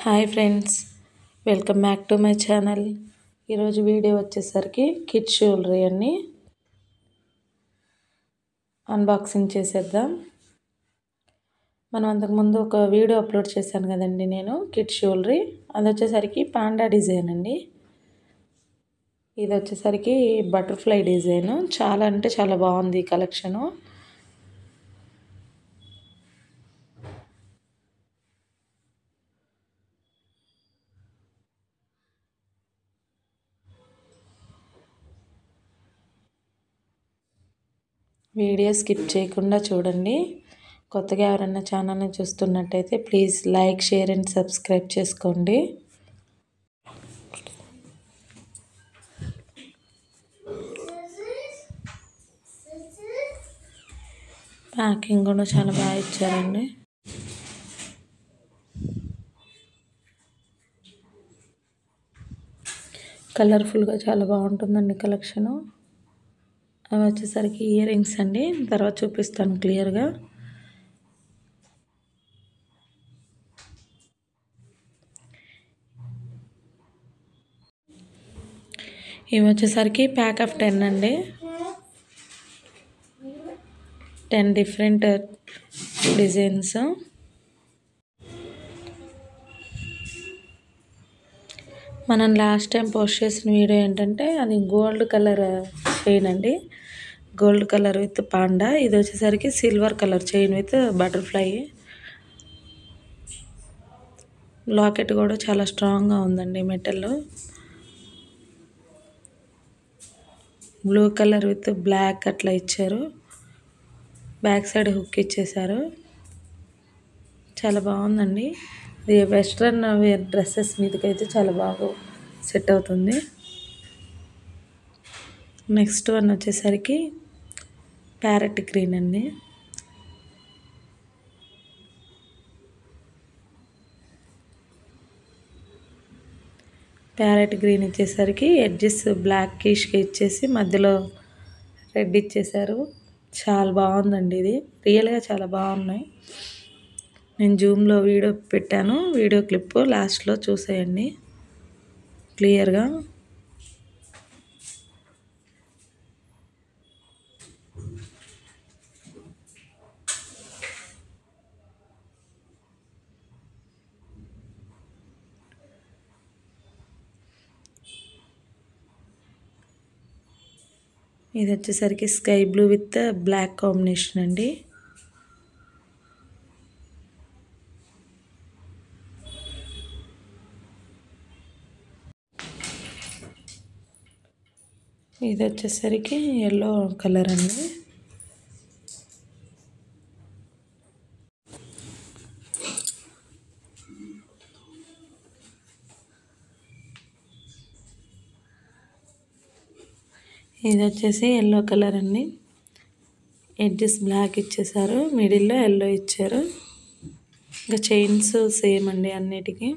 Hi friends, welcome back to my channel. ఈరోజు video వచ్చేసరికి kids jewellery అన్ని unboxing చేసేద్దాం. మనం అంతకుముందు ఒక వీడియో అప్లోడ్ చేశాను కదండి నేను కిడ్స్ జ్యువెలరీ. అది వచ్చేసరికి పాండా డిజైన్ అండి. ఇది వచ్చేసరికి బటర్ఫ్లై డిజైన్. చాలా అంటే చాలా బాగుంది ఈ కలెక్షను. వీడియో స్కిప్ చేయకుండా చూడండి. కొత్తగా ఎవరైనా ఛానల్ని చూస్తున్నట్టయితే please like, share and subscribe చేసుకోండి. ప్యాకింగ్ కూడా చాలా బాగా ఇచ్చారండి. కలర్ఫుల్గా చాలా బాగుంటుందండి కలెక్షను. అవి వచ్చేసరికి ఇయర్ రింగ్స్ అండి, తర్వాత చూపిస్తాను క్లియర్గా. ఇవి వచ్చేసరికి ప్యాక్ ఆఫ్ 10 అండి. 10 డిఫరెంట్ డిజైన్స్. మనం లాస్ట్ టైం పోస్ట్ చేసిన వీడియో ఏంటంటే అది గోల్డ్ కలర్ చైన్ అండి, గోల్డ్ కలర్ విత్ పాండా. ఇది వచ్చేసరికి silver colour chain with butterfly. Locket కూడా చాలా స్ట్రాంగ్గా ఉందండి, metal. Blue colour with black అట్లా ఇచ్చారు. బ్యాక్ సైడ్ హుక్ ఇచ్చేసారు. చాలా బాగుందండి. ఇది వెస్ట్రన్ వేర్ డ్రెస్సెస్ మీదకైతే చాలా బాగా సెట్ అవుతుంది. నెక్స్ట్ వన్ వచ్చేసరికి ప్యారెట్ గ్రీన్ అండి. ప్యారెట్ గ్రీన్ ఇచ్చేసరికి ఎడ్జెస్ బ్లాక్ కీష్కి ఇచ్చేసి మధ్యలో రెడ్ ఇచ్చేసారు. చాలా బాగుందండి. ఇది రియల్గా చాలా బాగున్నాయి. నేను జూమ్లో వీడియో పెట్టాను, వీడియో క్లిప్ లాస్ట్లో చూసేయండి క్లియర్గా. ఇది వచ్చేసరికి sky blue with black combination అండి. ఇది వచ్చేసరికి ఎల్లో కలర్ అండి. ఇది వచ్చేసి ఎల్లో కలర్ అండి. ఎడ్జెస్ బ్లాక్ ఇచ్చేసారు, మిడిల్లో ఎల్లో ఇచ్చారు. ఇంకా చైన్స్ సేమ్ అండి అన్నిటికీ.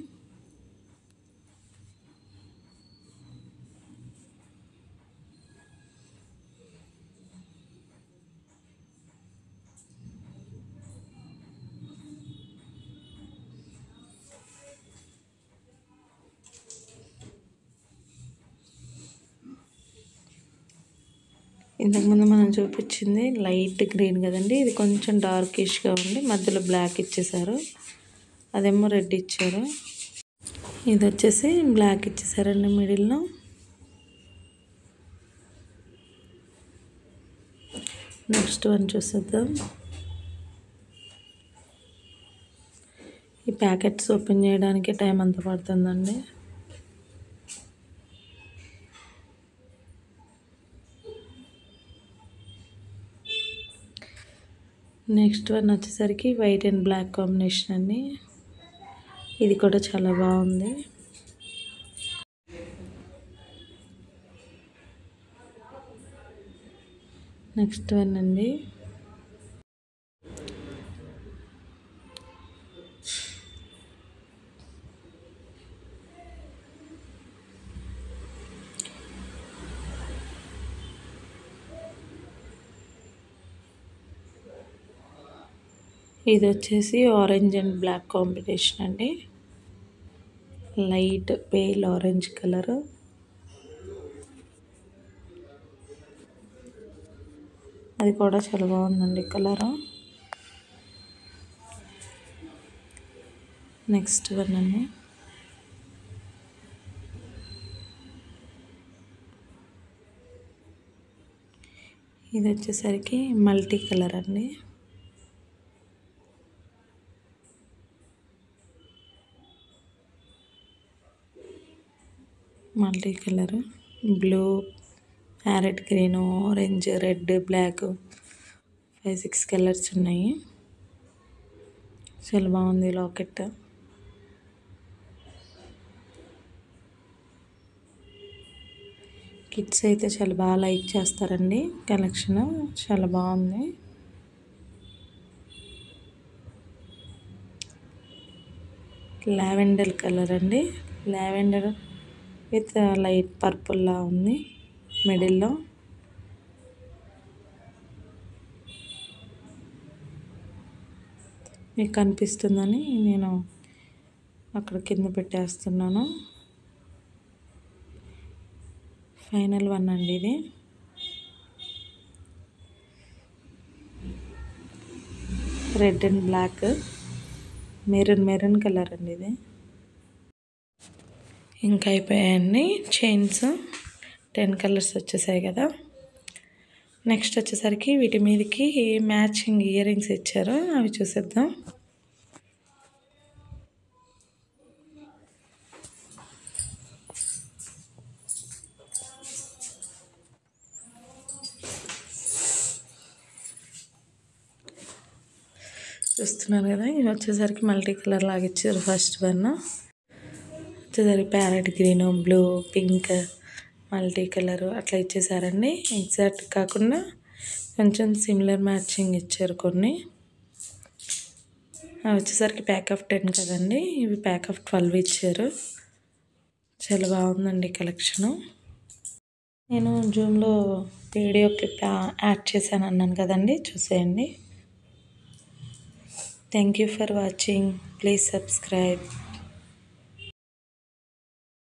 ఇంతకుముందు మనం చూపించింది లైట్ గ్రీన్ కదండి, ఇది కొంచెం డార్కిష్గా ఉండి మధ్యలో బ్లాక్ ఇచ్చేసారు. అదేమో రెడ్ ఇచ్చారు. ఇది వచ్చేసి బ్లాక్ ఇచ్చేసారండి మిడిల్లో. నెక్స్ట్ వన్ చూసేద్దాం. ఈ ప్యాకెట్స్ ఓపెన్ చేయడానికి టైం అంత పడుతుందండి. నెక్స్ట్ వన్ వచ్చేసరికి వైట్ అండ్ బ్లాక్ కాంబినేషన్ అండి. ఇది కూడా చాలా బాగుంది. నెక్స్ట్ వన్ అండి. ఇది వచ్చేసి ఆరెంజ్ అండ్ బ్లాక్ కాంబినేషన్ అండి. Light pale orange colour. అది కూడా చాలా బాగుందండి కలరు. నెక్స్ట్ వన్ అండి, ఇది వచ్చేసరికి మల్టీ కలర్ అండి. Multi colour blue, parrot green, orange, red, black 5-6 colours ఉన్నాయి. చాలా బాగుంది లాకెట్. కిడ్స్ అయితే చాలా బాగా లైక్ చేస్తారండి. కలెక్షన్ చాలా బాగుంది. లావెండర్ కలర్ అండి, లావెండర్ విత్ లైట్ పర్పుల్ లా ఉంది మిడిల్లో. మీకు కనిపిస్తుందని నేను అక్కడ కింద పెట్టేస్తున్నాను. ఫైనల్ వన్ అండి ఇది. Red and black, maroon colour అండి ఇది. ఇంకా అయిపోయాయండి చైన్స్. 10 కలర్స్ వచ్చేసాయి కదా. నెక్స్ట్ వచ్చేసరికి వీటి మీదకి మ్యాచింగ్ ఇయర్ రింగ్స్ ఇచ్చారు, అవి చూసేద్దాం. చూస్తున్నారు కదా, ఇవి వచ్చేసరికి మల్టీ కలర్ లాగా ఇచ్చారు. ఫస్ట్ వన్ వచ్చేసరికి parrot green, blue, pink, multi colour అట్లా ఇచ్చేసారండి. ఎగ్జాక్ట్ కాకుండా కొంచెం సిమిలర్ మ్యాచింగ్ ఇచ్చారు కొన్ని. అవి వచ్చేసరికి ప్యాక్ ఆఫ్ 10 కదండి, ఇవి ప్యాక్ ఆఫ్ 12 ఇచ్చారు. చాలా బాగుందండి కలెక్షను. నేను జూమ్లో వీడియో క్లిప్ యాడ్ చేశాను అన్నాను కదండి, చూసేయండి. Thank you for watching. Please subscribe.